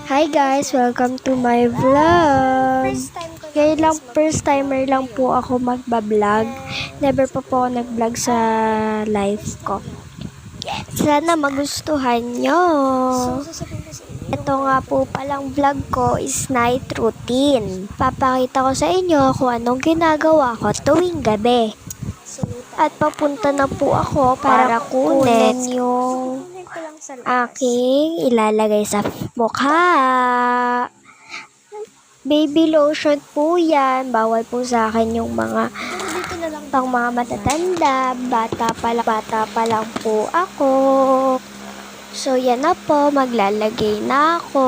Hi guys, welcome to my vlog. First timer lang po ako magbablog. Never pa po ako nag-vlog sa life ko. Sana magustuhan nyo. Ito nga po palang vlog ko is night routine. Papakita ko sa inyo kung anong ginagawa ko tuwing gabi. At papunta na po ako para kunin yung aking ilalagay sa mukha. Baby lotion po yan. Bawal po sa akin yung mga pang mga matatanda. Bata pa lang po ako. So yan na po, maglalagay na ako.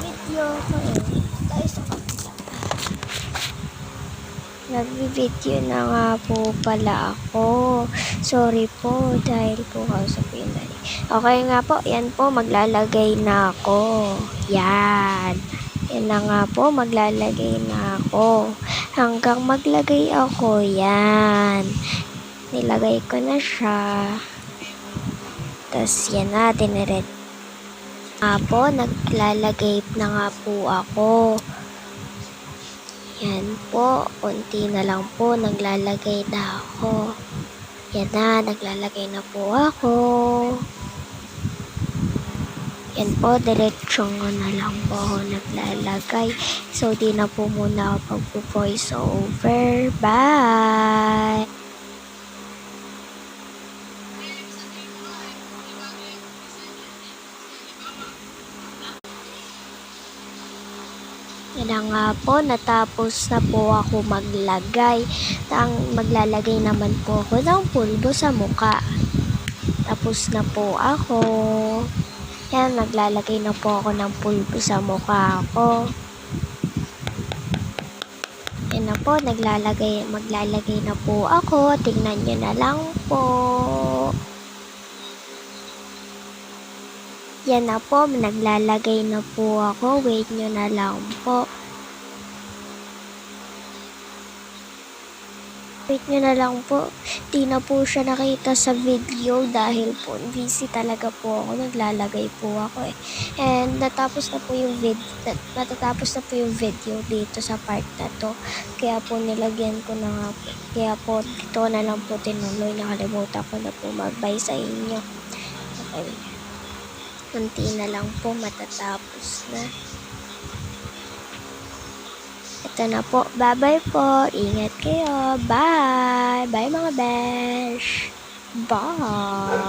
Video ko Nag-video na nga po pala ako. Sorry po dahil po kausapin na. Okay nga po, yan po, maglalagay na ako. Yan. Yan na nga po, maglalagay na ako. Hanggang maglagay ako, yan. Nilagay ko na siya. Tapos yan na, diniret. Nga po, naglalagay na nga po ako. Yan po, unti na lang po, naglalagay na ako. Yan na, naglalagay na po ako. Yan po, diretsong na lang po ako naglalagay. So, di na po muna ako pag-voice over. Bye! Yan nga po, natapos na po ako maglagay. Maglalagay naman po ako ng pulbo sa muka. Tapos na po ako. Yan, maglalagay na po ako ng pulbo sa mukha ko. Yan na po, maglalagay na po ako. Tingnan nyo na lang po. Yan na po, naglalagay na po ako. Wait nyo na lang po. Wait nyo na lang po. Di na po siya nakita sa video dahil po busy talaga po ako. Naglalagay po ako eh. And matatapos na po yung video dito sa part na to. Kaya po nilagyan ko na nga po. Kaya po dito na lang po tinuloy. Nakalimutan ko na po mag-bye sa inyo. Okay. Kunti na lang po, matatapos na. Ito na po. Bye-bye po. Ingat kayo. Bye! Bye mga besh! Bye!